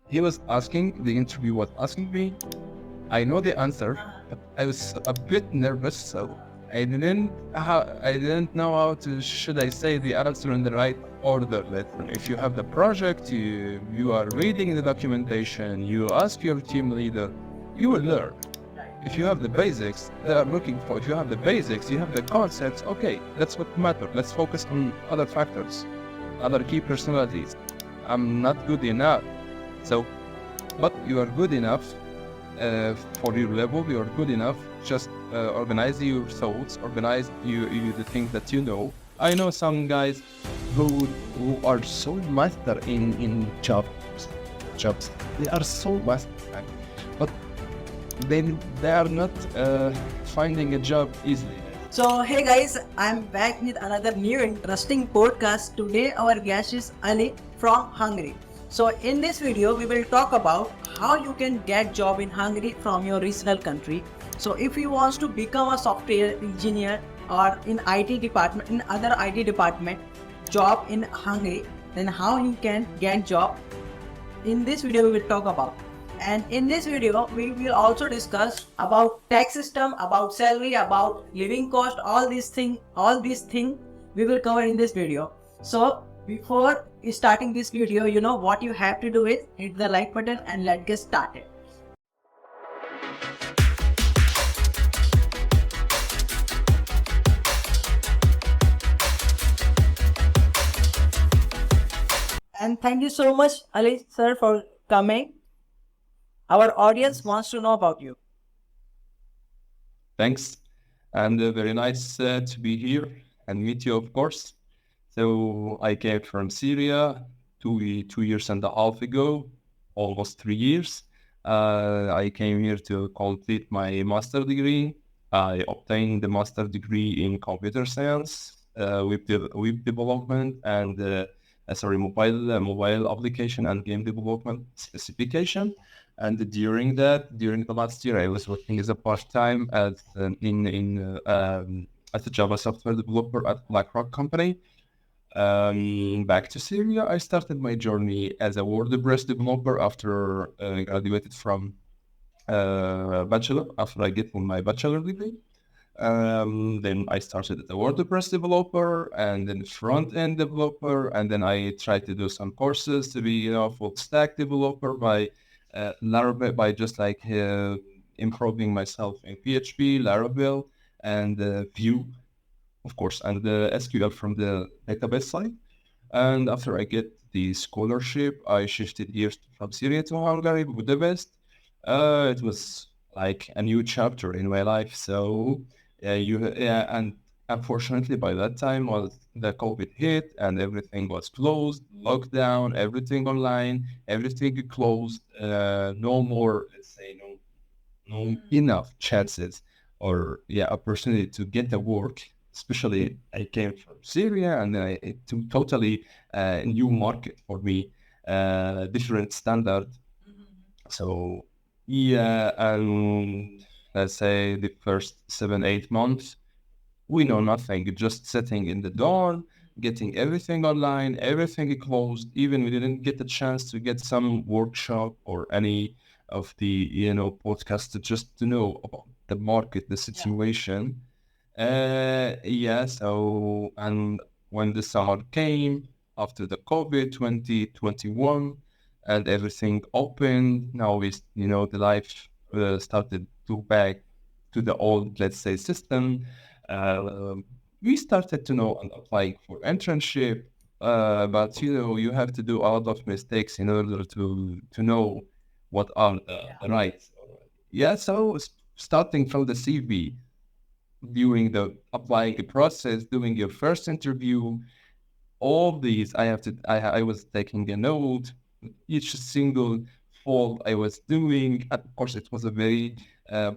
he was asking, the interview was asking me. I know the answer, but I was a bit nervous, so I didn't know how to should I say the answer in the right order. If you have the project, you are reading the documentation, you ask your team leader, you will learn. If you have the basics they are looking for, if you have the basics, you have the concepts, okay, that's what matters. Let's focus on other factors, other key personalities. I'm not good enough. So, but you are good enough for your level. You are good enough. Just organize your thoughts, organize you the things that you know. I know some guys who are so master in jobs. They are so master, but they are not finding a job easily. So, hey guys, I'm back with another new interesting podcast. Today, our guest is Ali from Hungary. So, in this video, we will talk about how you can get job in Hungary from your regional country. So, if you want to become a software engineer or in IT department, in other IT department, job in Hungary, then how you can get job. In this video, we will talk about. And in this video, we will also discuss about tax system, about salary, about living cost, all these thing we will cover in this video. So before starting this video, you know what you have to do is hit the like button and let's get started. And thank you so much, Ali sir, for coming. Our audience wants to know about you. Thanks, and very nice to be here and meet you, of course. So I came from Syria 2 years and a half ago, almost 3 years. I came here to complete my master degree. I obtained the master degree in computer science, web development, and mobile application and game development specification. And during the last year, I was working as a part-time as a Java software developer at BlackRock company. Back to Syria, I started my journey as a WordPress developer after graduated from bachelor. After I get my bachelor degree, then I started as a WordPress developer and then front end developer, and then I tried to do some courses to be full stack developer by Laravel, by just like improving myself in PHP, Laravel, and Vue, of course, and the SQL from the database side. And after I get the scholarship, I shifted gears from Syria to Hungary, Budapest. It was like a new chapter in my life. So and unfortunately by that time was the COVID hit and everything was closed, lockdown, everything online, everything closed. No more, let's say, no enough chances or opportunity to get the work. Especially I came from Syria and then it totally new market for me, different standard. So and let's say the first 7 8 months we know nothing, just sitting in the dorm, getting everything online, everything closed. Even we didn't get the chance to get some workshop or any of the podcasts just to know about the market, the situation. So and when the summer came after the COVID 2021 and everything opened, now is the life started to back to the old, let's say, system. uh, we started to know and applying for internship, but you have to do a lot of mistakes in order to know what are the right. So starting from the CV, during the applying process, doing your first interview, all these I was taking a note each single fault I was doing. Of course it was a very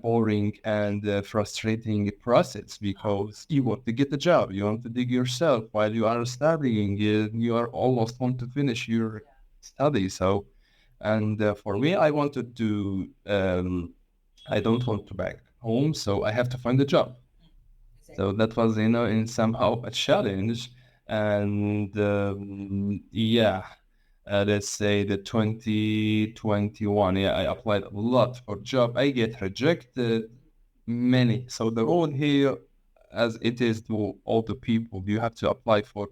boring and frustrating process because you want to get the job, you want to dig yourself while you are studying, you are almost want to finish your study. So and for me I wanted to I don't want to back home, so I have to find a job. So that was, in somehow a challenge. And let's say the 2021. Yeah, I applied a lot for job. I get rejected many. So the rule here, as it is to all the people, you have to apply for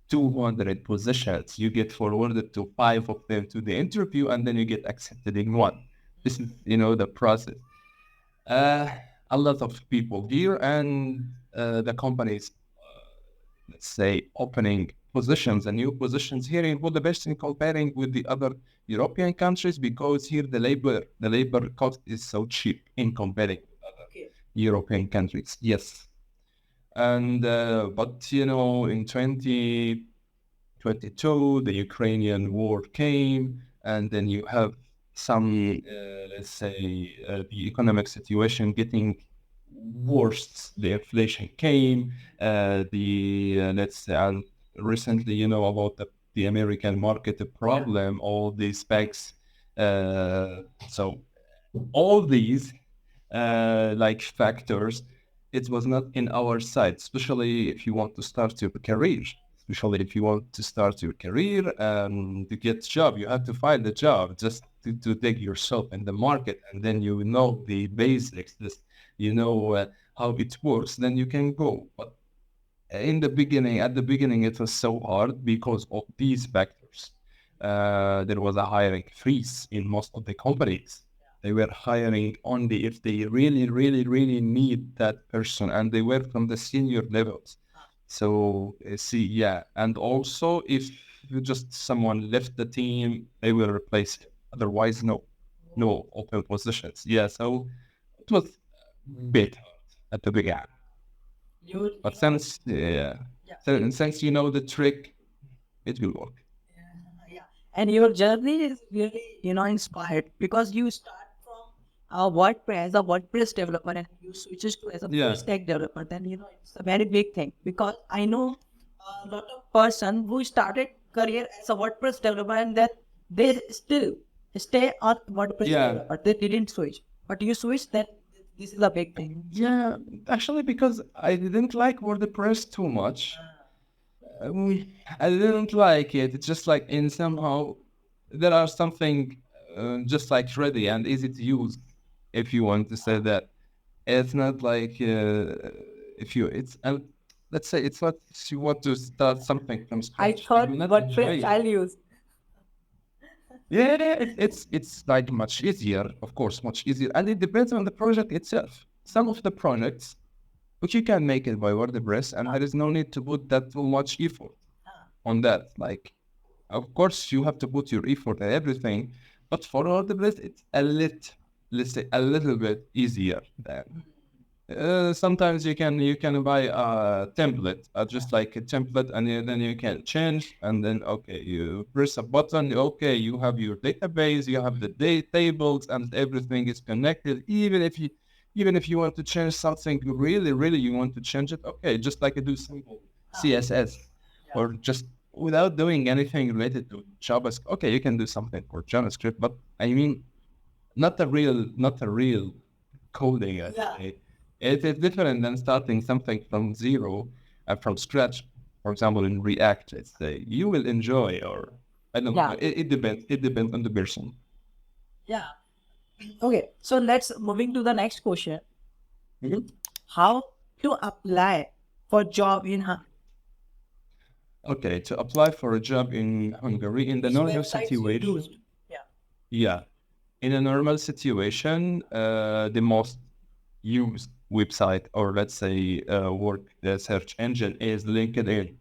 200 positions. You get forwarded to five of them to the interview, and then you get accepted in one. This is, the process. Uh, a lot of people here, and the companies, let's say, opening positions and new positions here in Budapest in comparing with the other European countries, because here the labor cost is so cheap in comparing with other European countries. Yes. And but in 2022 the Ukrainian war came, and then you have some, let's say, the economic situation getting worse. The inflation came, let's say, and recently, about the American market problem, all these banks. So all these like factors, it was not in our side, especially if you want to start your career. Especially if you want to start your career, to get job, you have to find a job just to dig yourself in the market, and then you know the basics, how it works, then you can go. But at the beginning, it was so hard because of these factors. There was a hiring freeze in most of the companies. They were hiring only if they really, really, really need that person, and they were from the senior levels. So see, yeah, and also if just someone left the team, they will replace him. Otherwise, no open positions. Yeah, so it was a bit hard at the beginning. But since, yeah, since you know the trick, it will work. And your journey is really, inspired because you start from a WordPress developer and you switches to as a Yeah. full stack developer. Then, it's a very big thing because I know a lot of person who started career as a WordPress developer and then they still stay on WordPress Yeah. developer. They didn't switch, but you switched. Then this is a big thing. Yeah, actually, because I didn't like WordPress too much. I didn't like it. It's just like in somehow there are something just like ready and easy to use, if you want to say that. It's not like if you it's let's say it's not if you want to start something from I scratch. You thought will not enjoy WordPress it. I'll use. Yeah, it's like much easier, of course, much easier, and it depends on the project itself. Some of the projects, which you can make it by WordPress, and there is no need to put that too much effort on that. Like, of course, you have to put your effort and everything, but for WordPress, it's let's say, a little bit easier than. Sometimes you can buy a template, just like a template, and then you can change, and then okay, you press a button. Okay, you have your database, you have the tables, and everything is connected. Even if you want to change something, really, really, you want to change it. Okay, just like I do simple CSS, or just without doing anything related to JavaScript. Okay, you can do something for JavaScript, but I mean, not a real coding, I say. It is different than starting something from zero and from scratch. For example, in React, let's say, you will enjoy, or I don't know. Yeah. It depends. It depends on the person. Yeah. Okay. So let's moving to the next question. Mhm. How to apply for job in Hungary? Okay, to apply for a job in Hungary in the normal situation. Yeah. Yeah, in a normal situation, the most used website, or let's say work search engine, is LinkedIn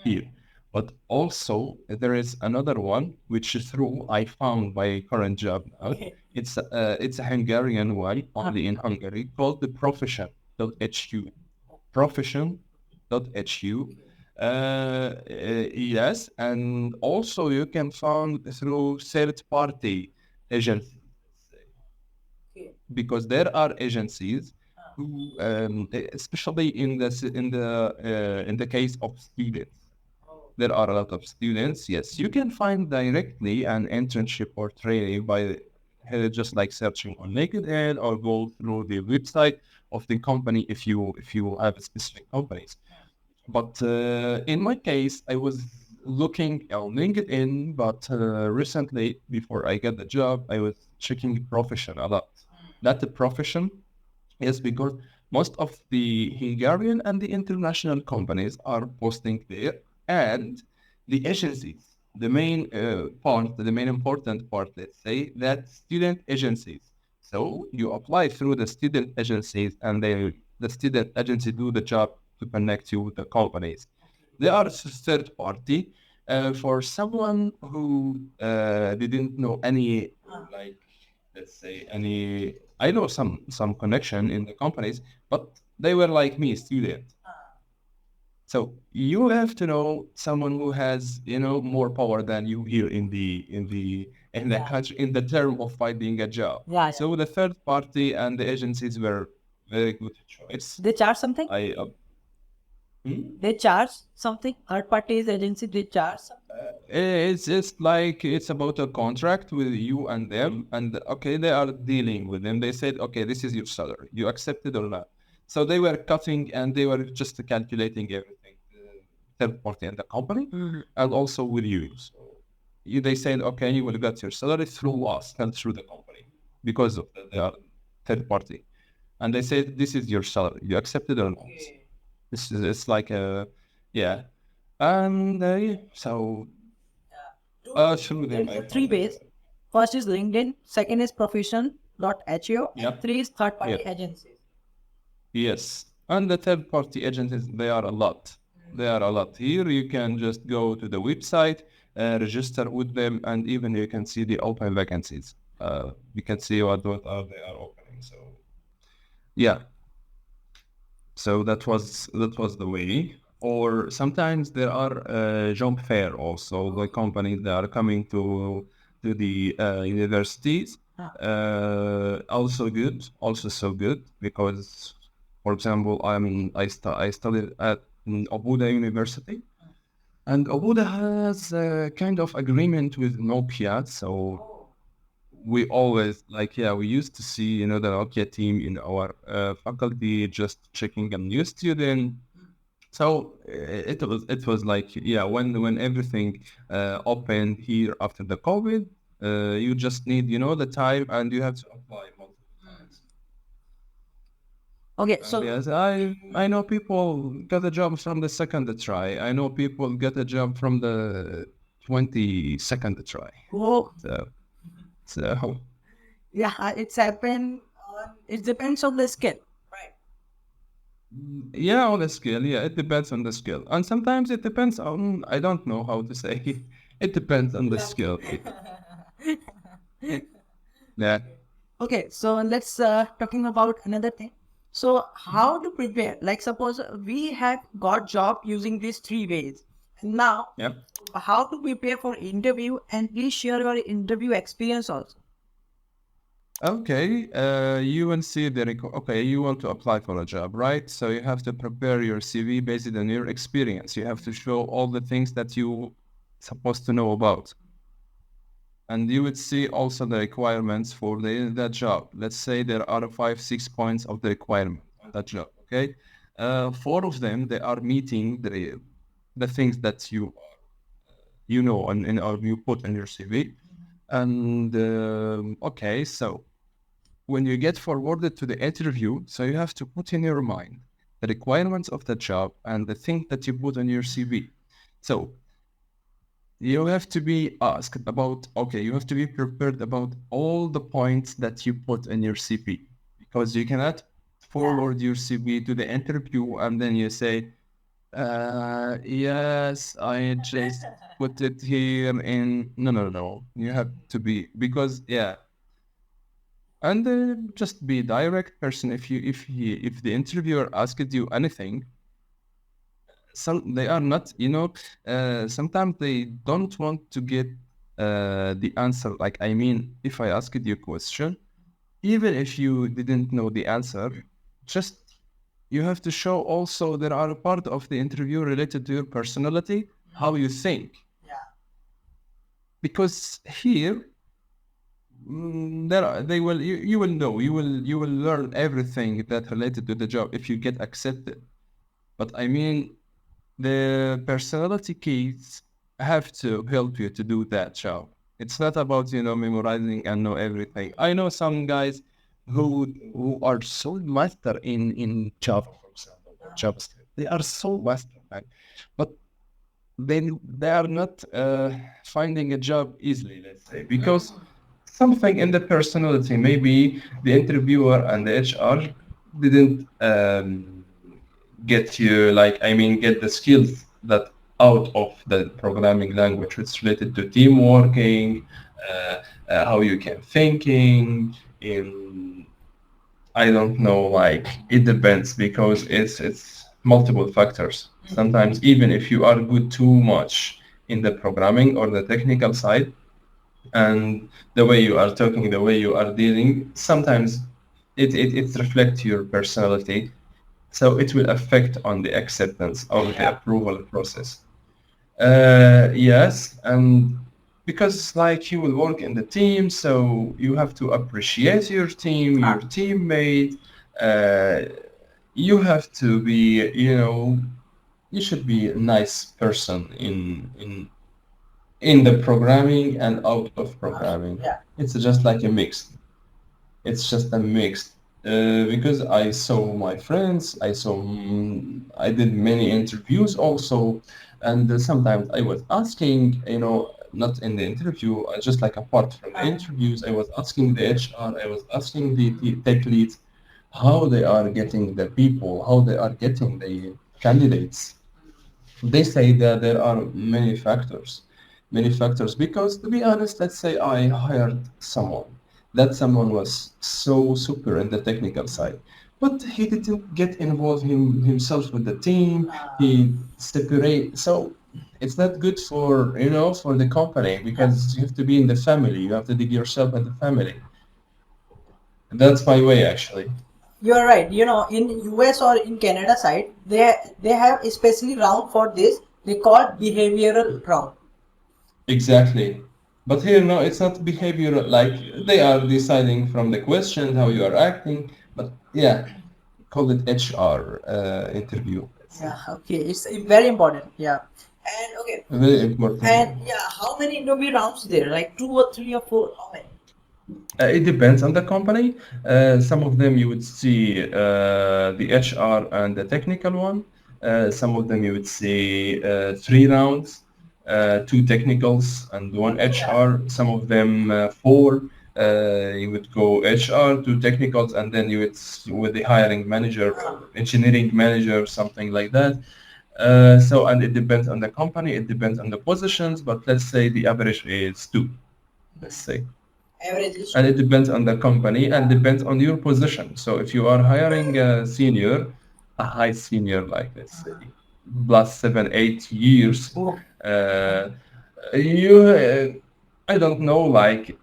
here. But also there is another one which is through I found my current job now. Okay. It's a Hungarian one, only in Hungary, called the Profession.hu. Profession.hu. Yes, and also you can find through third party agencies, Okay. because there are agencies who, especially in the case of students, there are a lot of students. Yes, you can find directly an internship or training by just like searching on LinkedIn, or go through the website of the company if you have specific companies. But in my case, I was looking on LinkedIn, but recently, before I get the job, I was checking profession a lot. Not the profession, is because most of the Hungarian and the international companies are posting there, and the agencies, the main part, the main important part, let's say, that student agencies. So you apply through the student agencies, and the student agency do the job to connect you with the companies. They are third party. For someone who didn't know any, like, let's say, any, I know some connection in the companies, but they were like me, student. So you have to know someone who has, more power than you here in the country, in the term of finding a job. Yeah. So the third party and the agencies were very good choice. They charge something? I They charge something? Third parties agency, they charge something? It's just like it's about a contract with you and them, and okay, they are dealing with them. They said, okay, this is your salary. You accept it or not? So they were cutting and they were just calculating everything, third party and the company, and also with you. So they said, okay, you will get your salary through us and through the company because of they are third party, and they said, this is your salary. You accept it or not? It's like a yeah. And so through them, There are three ways. First is LinkedIn, second is profession.ho, Yep. and three is third party Yep. agencies. Yes, and the third party agencies, they are a lot. They are a lot. Here you can just go to the website, register with them, and even you can see the open vacancies. You can see what are they are opening. So yeah, so that was the way. Or sometimes there are job fair also. The companies that are coming to the universities. Also good, also so good because, for example, I studied at Obuda University, and Obuda has a kind of agreement with Nokia. So we always we used to see the Nokia team in our faculty just checking a new student. So it was like when everything opened here after the COVID, you just need the time and you have to apply multiple times. Okay, so Yes, I know people get a job from the second try. I know people get a job from the 22nd try. oh, So yeah, it's happened. It depends on the skill. Right. yeah, on the skill. Yeah, it depends on the skill, and sometimes it depends on, I don't know how to say. It depends on the skill. Yeah. Okay, so let's talking about another thing. So how to prepare? Like suppose we have got job using these three ways. Now, Yep. how to prepare for interview, and please share your interview experience also. Okay, you will see okay, you want to apply for a job, right? So you have to prepare your CV based on your experience. You have to show all the things that you supposed to know about. And you would see also the requirements for that job. Let's say there are 5, 6 points of the requirement on that job, okay? 4 of them, they are meeting the things that you know and or you put in your CV. And okay, so when you get forwarded to the interview, so you have to put in your mind the requirements of the job and the thing that you put on your CV. So you have to be asked about, okay, you have to be prepared about all the points that you put in your CV, because you cannot forward your CV to the interview and then you say, yes, I just put it here in. No. You have to be, because and just be direct person. If the interviewer asked you anything, they are not, sometimes they don't want to get the answer. Like, I mean, if I asked you a question, even if you didn't know the answer, just you have to show also there are a part of the interview related to your personality, how you think. Yeah. Because here, you will know, you will learn everything that related to the job if you get accepted. But I mean, the personality case have to help you to do that job. It's not about, memorizing and know everything. I know some guys who are so master in Java, for example, or JavaScript. They are so master, right? But they are not finding a job easily, let's say, because something in the personality, maybe the interviewer and the HR didn't get you, like, I mean, get the skills that out of the programming language. It's related to team working, how you can thinking in, I don't know, like, it depends, because it's multiple factors. Sometimes even if you are good too much in the programming or the technical side, and the way you are talking, the way you are dealing, sometimes it reflects your personality. So it will affect on the acceptance of the approval process. Yes, and because like you will work in the team, so you have to appreciate your team, your teammate. Uh, you have to be, you should be a nice person in the programming and out of programming. Yeah. It's just like a mix. It's just a mix. Because I saw my friends, I did many interviews also, and sometimes I was asking, not in the interview, just like apart from the interviews, I was asking the HR, I was asking the tech leads, how they are getting the people, how they are getting the candidates. They say that there are many factors, because to be honest, let's say I hired someone, that someone was so super in the technical side, but he didn't get involved himself with the team. He separate, so it's not good for, for the company, because you have to be in the family, you have to dig yourself in the family. That's my way, actually. You're right. You know, in US or in Canada side, they have especially round for this. They call behavioral round. Exactly. But here, no, it's not behavioral. Like, they are deciding from the questions how you are acting. But yeah, call it HR interview. Let's say. Yeah. Okay. It's very important. Yeah. And okay. Very important. And yeah, how many interview rounds there? Like two or three or four? How many? It depends on the company. Some of them you would see the HR and the technical one. Some of them you would see 3 rounds, two technicals and one HR. Some of them four. You would go HR, two technicals, and then you would with the hiring manager or engineering manager, something like that. So, and it depends on the company, it depends on the positions, but let's say the average is two, let's say. Average is And it depends on the company and depends on your position. So if you are hiring a senior, a high senior, like let's say plus 7, 8 years, oh, uh, you, I don't know, like,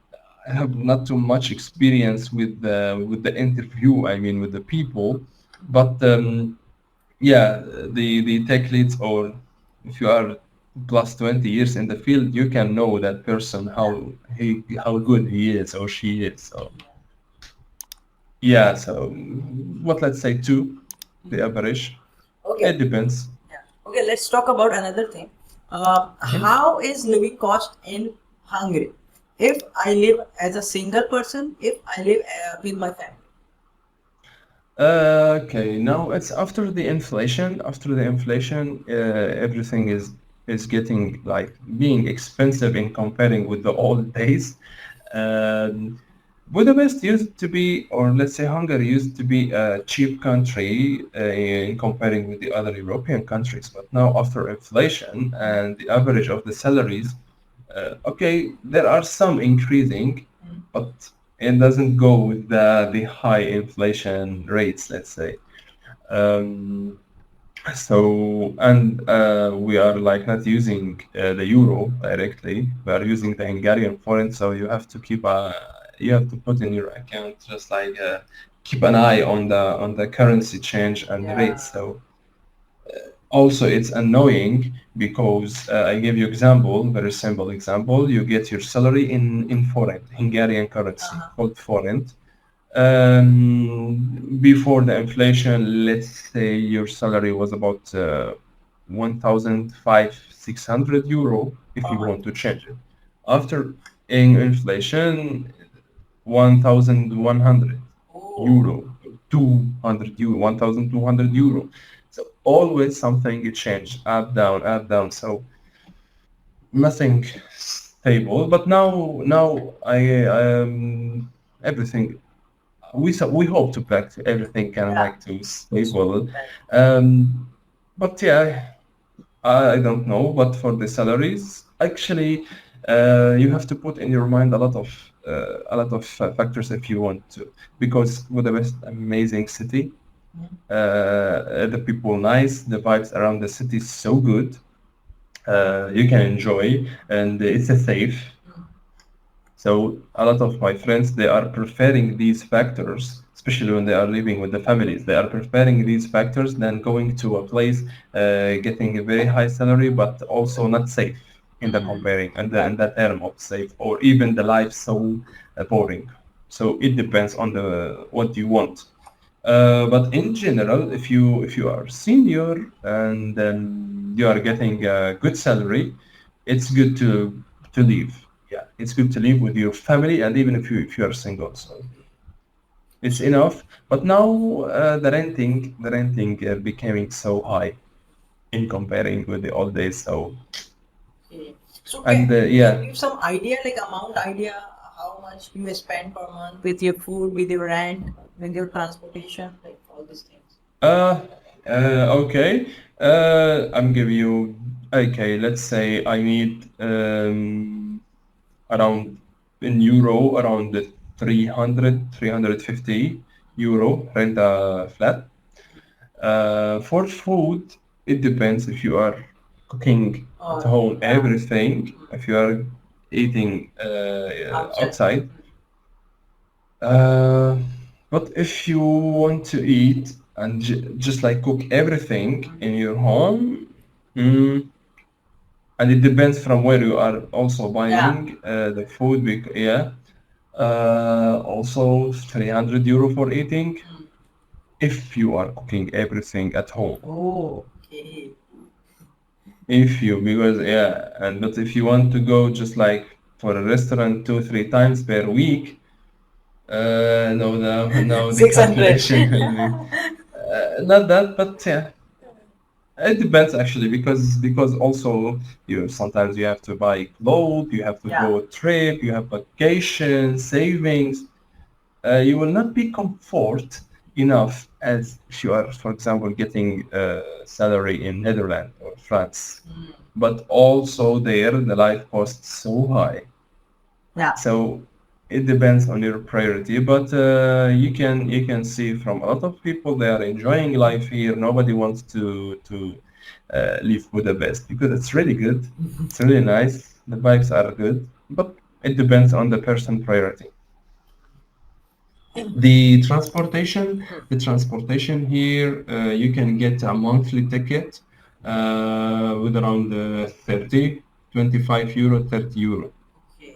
I have not too much experience with the interview. I mean, with the people, but yeah, the tech leads, or if you are plus 20 years in the field, you can know that person, how good he is or she is. So yeah, so what, let's say two, the average. okay. It depends. Yeah. Okay. Let's talk about another thing. How is living cost in Hungary? If I live as a single person, if I live with my family. Okay, now it's after the inflation. After the inflation, everything is getting, like, being expensive in comparing with the old days. Um, Budapest used to be, or let's say Hungary used to be a cheap country in comparing with the other European countries. But now after inflation and the average of the salaries, okay, there are some increasing, but it doesn't go with the high inflation rates, let's say. Um, so, and we are like not using the euro directly. We are using the Hungarian forint. So you have to put in your account, just like keep an eye on the currency change and the rates. So also it's annoying because I give you example, very simple example. You get your salary in forint, Hungarian currency, called forint. Before the inflation, let's say your salary was about €1,500-600 if you Oh, want to change it. After inflation, 1,100 oh, euro, 200 euro, €1,200. So always something change, up, down. So nothing stable. But now everything we hope to back to everything can yeah. like to stable. Um, but yeah, I don't know. But for the salaries, actually, you have to put in your mind a lot of factors if you want to, because Budapest amazing city. The people nice, the vibes around the city is so good. You can enjoy, and it's a safe. So a lot of my friends, they are preferring these factors, especially when they are living with the families. They are preferring these factors than going to a place, getting a very high salary, but also not safe in the comparing and Yeah. in that term of safe, or even the life so boring. So it depends on the what you want. But in general, if you are senior and then you are getting a good salary, it's good to leave. Yeah, it's good to live with your family, and even if you are single, so it's enough. But now the renting becoming so high in comparing with the old days. So Okay. So and can you yeah. give some idea, like amount idea, how much you spend per month with your food, with your rent, with your transportation, like all these things? Uh, okay. I'm giving you. Okay, let's say I need around in euro around the 300 350 euro rent a flat. For food, it depends if you are cooking at Oh, home yeah. everything. If you are eating Outside. outside, uh, but if you want to eat and just like cook everything in your home, mm, and it depends from where you are also Yeah. buying the food. Yeah, also €300 for eating if you are cooking everything at home. Oh, okay. If you because yeah, and but if you want to go just like for a restaurant 2 3 times per week, no, the 600. calculation will be not that, but yeah, it depends actually because also you sometimes you have to buy clothes, you have to Yeah. go trip, you have vacation savings. You will not be comfort enough as if you are, for example, getting a salary in Netherlands or France. But also there, the life costs so high. Yeah. So it depends on your priority. But you can see from a lot of people they are enjoying life here. Nobody wants to leave Budapest because it's really good. It's really nice. The vibes are good, but it depends on the person priority. The transportation here, you can get a monthly ticket with around 30, 25 euro, 30 euro. Okay.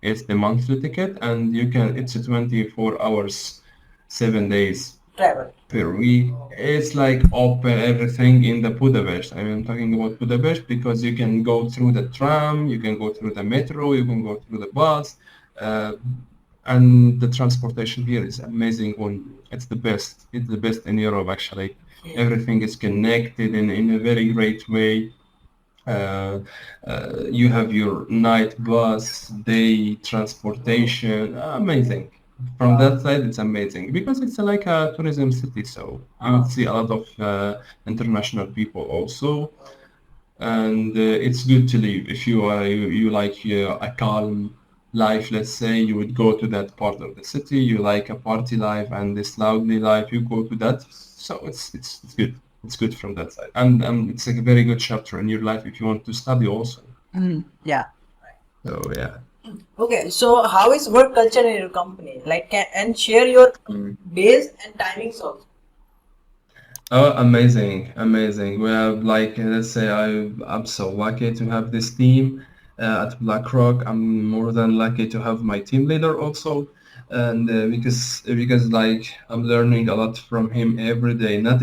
It's the monthly ticket, and it's a 24 hours, 7 days Travel. per week. It's like open everything in the Budapest. I'm talking about Budapest because you can go through the tram, you can go through the metro, you can go through the bus, uh, and the transportation here is amazing. It's the best. It's the best in Europe actually. Everything is connected in a very great way. Uh, you have your night bus, day transportation, amazing. From that side, it's amazing because it's like a tourism city, so you would see a lot of international people also, and it's good to live. If you like a calm life, let's say you would go to that part of the city. You like a party life and this loudly life, you go to that. So it's good. It's good from that side, and it's like a very good chapter in your life if you want to study also. Yeah. So yeah. Okay, so how is work culture in your company? Like, and share your days and timings also. Oh, amazing, amazing. We have like let's say I'm so lucky to have this team. at BlackRock. I'm more than lucky to have my team leader also, and because like I'm learning a lot from him every day. Not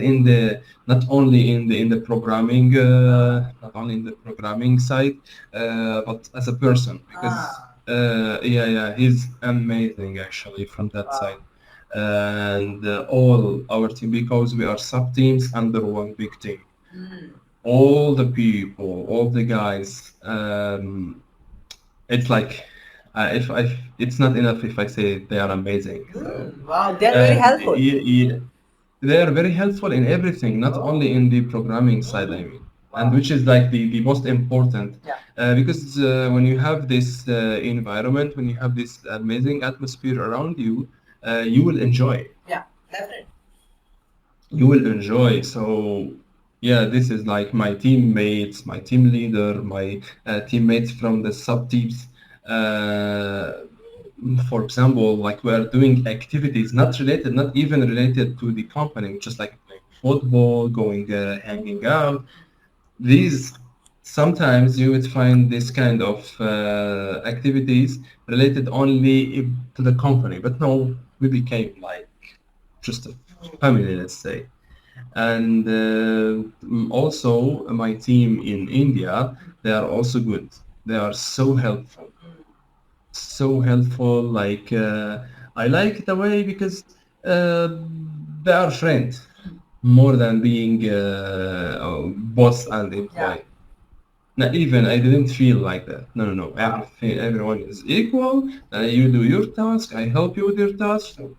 only in the programming, not only in the programming side, but as a person because yeah, he's amazing actually from that side. And all our team, because we are sub teams under one big team, all the people, all the guys, it's like if I it's not enough if I say they are amazing. So Wow, they're very helpful. they are very helpful in everything, not only in the programming side, I mean, and which is like the most important. Yeah. Because when you have this environment, when you have this amazing atmosphere around you, you will enjoy. Yeah, definitely. You will enjoy. So yeah, this is like my teammates, my team leader, my teammates from the sub teams. Uh, for example, like we are doing activities not even related to the company, just like playing football, going hanging out. These sometimes you would find this kind of activities related only to the company, but no, we became like just a family, let's say. And also my team in India, they are also good. They are so helpful, so helpful. Like I like the way because they are friends more than being boss and employee. Not even I didn't feel like that. No, no, no. Everyone is equal. You do your task. I help you with your task. So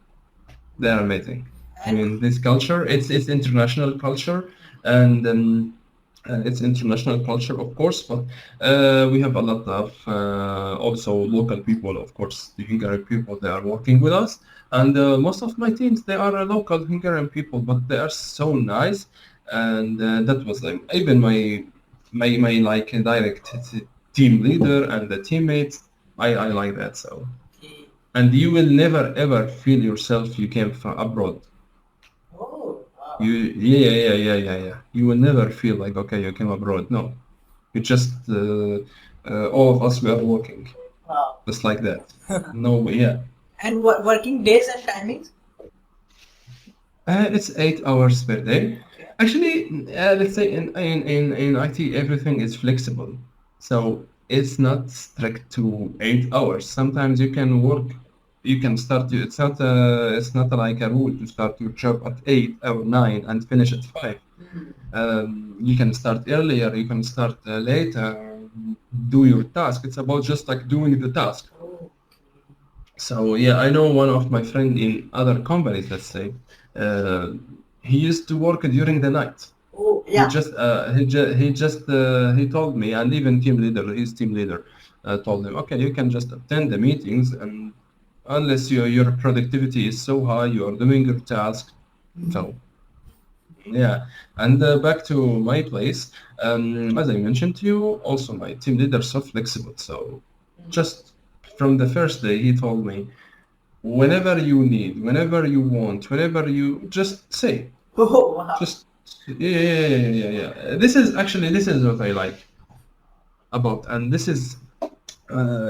they are amazing. I mean, this culture, it's international culture, and it's international culture, of course, but we have a lot of also local people, of course, the Hungarian people, they are working with us, and most of my teams, they are local Hungarian people, but they are so nice, and that was like even my like direct team leader and the teammates, I like that so. And you will never ever feel yourself you came from abroad. Yeah. You will never feel like okay, you came abroad. No, you just all of us were working just like that. No, yeah. And working days and timings? It's 8 hours per day. Actually, let's say in IT everything is flexible, so it's not strict to 8 hours. Sometimes you can work, you can start. It's not like a rule to start your job at 8 or 9 and finish at 5. You can start earlier, you can start later, do your task. It's about just like doing the task. So yeah, I know one of my friend in other companies, let's say, uh, he used to work during the night. Oh, He yeah. he told me, and even his team leader, told him, okay, you can just attend the meetings, and unless your productivity is so high, you are doing your task. So yeah, and back to my place, as I mentioned to you, also my team leader is so flexible. So just from the first day, he told me, whenever you need, whenever you want, whenever you just say, Oh, wow. just yeah. This is what I like about, and this is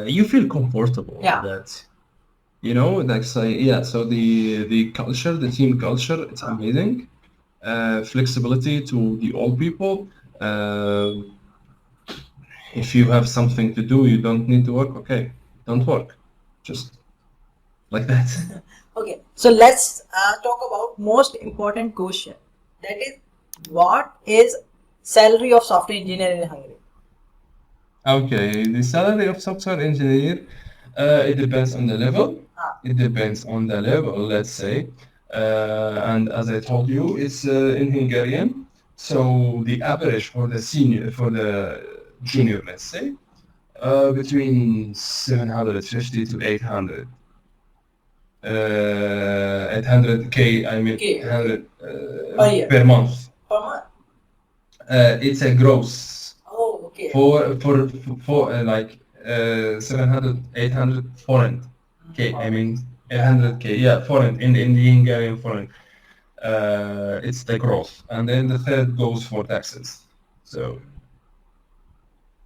you feel comfortable with Yeah. that. You know, like say yeah. So the culture, the team culture, it's amazing. Flexibility to the old people. If you have something to do, you don't need to work. Okay, don't work. Just like that. Okay, so let's talk about most important question. That is, what is salary of software engineer in Hungary? Okay, the salary of software engineer, it depends on the level. It depends on the level, let's say. And as I told you, it's in Hungarian. So the average for the senior, for the junior, let's say, between 750 to 800. 800K, I mean, Okay. 800 Per year. per month. Per month? It's a gross. Oh, okay. For like 700 800 foreign k, I mean 800K, yeah, foreign in the Hungarian foreign. It's the growth, and then the third goes for taxes. So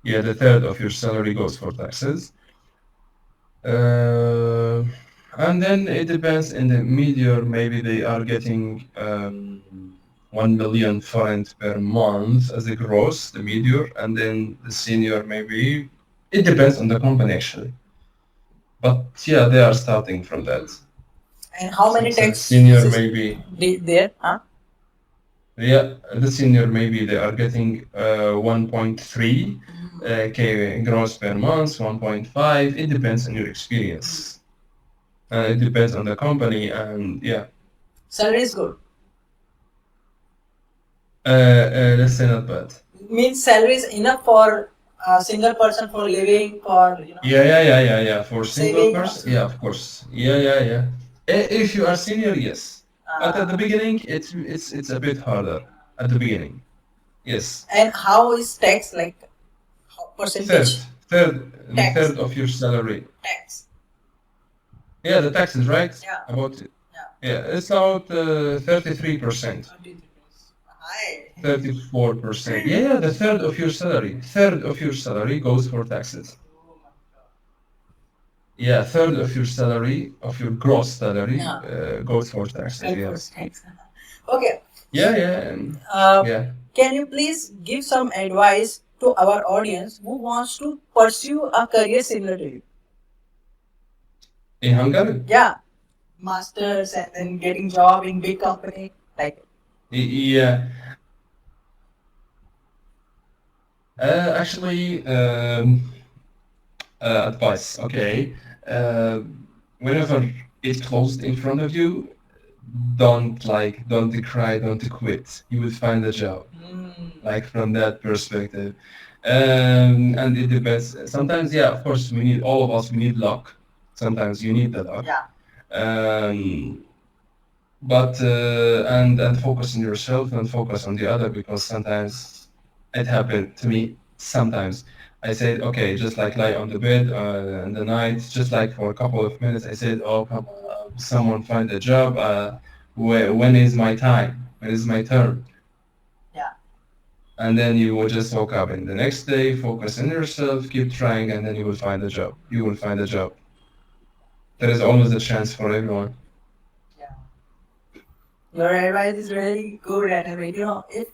Yeah, the third of your salary goes for taxes. Uh, and then it depends in the meteor, maybe they are getting 1 million foreign per month as a gross, the meteor, and then the senior maybe, it depends on the company actually. But yeah, they are starting from that. And how many So the tax senior maybe, there? Huh? yeah, the senior maybe they are getting 1.3 K gross per month, 1.5. It depends on your experience. It depends on the company, and yeah. Salary is good. Let's say not bad. Means salary is enough for a single person for living, for Yeah. For single saving. person, yeah, of course. Yeah. If you are senior, yes. But at the beginning, it's a bit harder. At the beginning, yes. And how is tax like? How Third, percentage? the Tax. third of your salary. Tax. Yeah, the taxes, right? Yeah. About it. Yeah. Yeah, it's about 33%, Hi. 34%. Yeah, the third of your salary. Third of your salary goes for taxes. Yeah, third of your salary, of your gross salary, goes for taxes. Yes. Okay. Yeah. Yeah. Can you please give some advice to our audience who wants to pursue a career similar to you? In Hungary? Yeah, masters and then getting job in big company like. Yeah. Actually, advice. Okay. Uh, Whenever it's closed in front of you, don't cry, don't quit. You will find a job. Like from that perspective. And it depends. Sometimes, yeah, of course, all of us, we need luck. Sometimes you need the luck. Yeah. But and focus on yourself and focus on the other, because sometimes it happened to me. Sometimes I said, okay, just like lie on the bed in the night, just like for a couple of minutes. I said, oh, come on, someone find a job. When is my time? When is my turn? Yeah. And then you will just wake up, and the next day focus on yourself, keep trying, and then you will find a job. You will find a job. There is always a chance for everyone. Your advice is really good, and if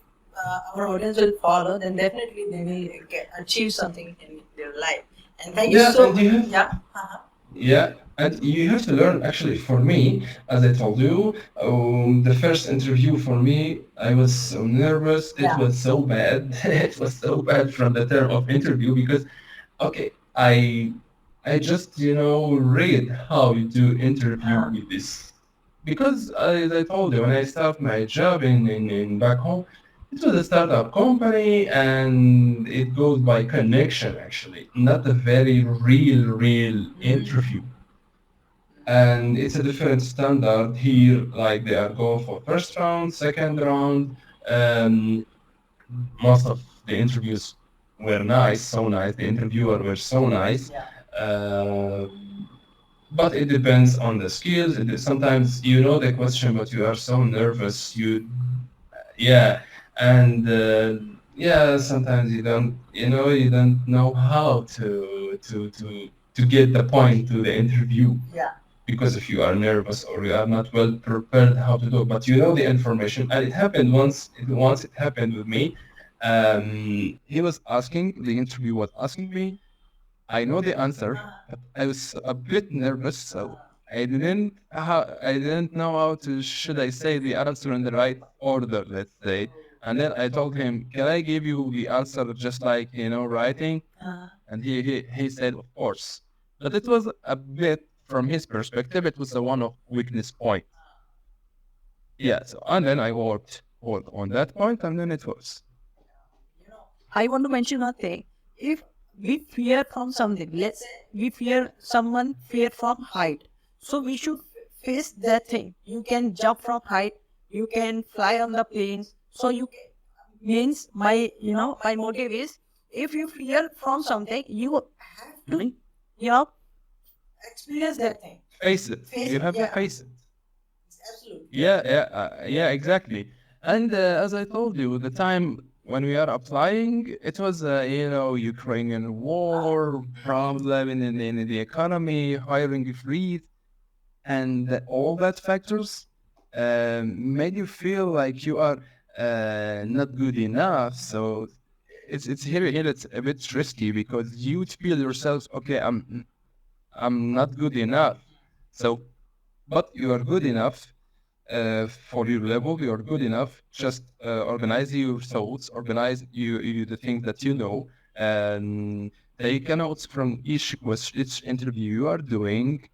our audience will follow, then definitely they will achieve something in their life. And thank you so much. Yeah. Yeah, and you have to learn. Actually, for me, as I told you, the first interview for me, I was so nervous. It was so bad. It was so bad from the term of interview, because, okay, I just read how you do interview with this, because as I told you, when I start my job in back home, it was a startup company, and it goes by connection, actually, not a very real interview. And it's a different standard here. Like they are going for first round, second round. Um, Most of the interviews were nice, so nice. The interviewer were so nice. Uh, but it depends on the skills. Sometimes you know the question, but you are so nervous. Yeah, and yeah, sometimes you don't know how to get the point to the interview. Yeah. Because if you are nervous or you are not well prepared how to do it, but you know the information, and it happened once. Once it happened with me. He was asking, the interview was asking me. I know the answer, but I was a bit nervous, so I didn't know how to should I say the answer in the right order, let's say. And then I told him, "Can I give you the answer just like writing?" And he said, "Of course." But it was a bit from his perspective, it was a one of weakness point. Yeah. So and then I worked on that point, and then it was. I want to mention one thing. If we fear from something, let's say we fear someone fear from height, so we should face that thing. You can jump from height, you can fly on the planes. So you means my motive is, if you fear from something, you have to experience that thing. Face it. You have to face it. Yeah, exactly. And as I told you, the time when we are applying, it was, Ukrainian war, problem in the economy, hiring freeze, and all that factors made you feel like you are not good enough. So it's here it's a bit risky because you feel yourself, okay, I'm not good enough. So, but you are good enough for your level. You are good enough. Just organize your thoughts, organize you the things that you know, and take notes from each question, each interview you are doing.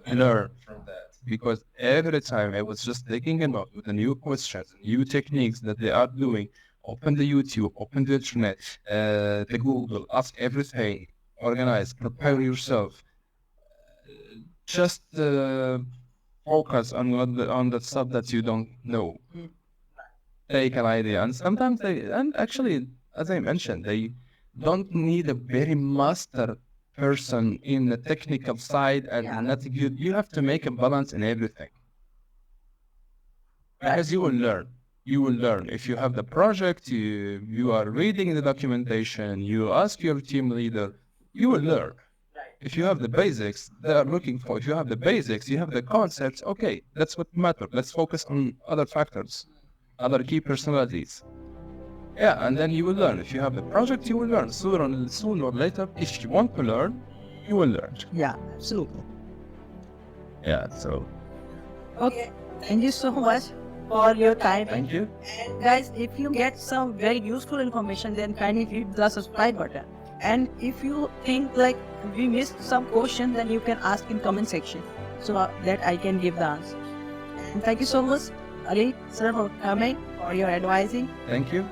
Learn from that, because every time I was just taking a note with the new questions, new techniques that they are doing. Open the YouTube, open the internet, the Google, ask everything, organize, prepare yourself. Just focus on on the stuff that you don't know. Take an idea, and sometimes and actually, as I mentioned, they don't need a very master person in the technical side and not good. You have to make a balance in everything, because you will learn. You will learn if you have the project. You are reading the documentation. You ask your team leader. You will learn. If you have the basics they are looking for, if you have the basics, you have the concepts, okay, that's what matters. Let's focus on other factors, other key personalities. Yeah, and then you will learn. If you have the project, you will learn. Sooner or later, if you want to learn, you will learn. Yeah, absolutely. Yeah, so. Okay, thank you so much for your time. Thank you. And guys, if you get some very useful information, then kindly hit the subscribe button. And if you think like we missed some question, then you can ask in comment section so that I can give the answer. And thank you so much, Ali sir, for coming, for your advising. Thank you.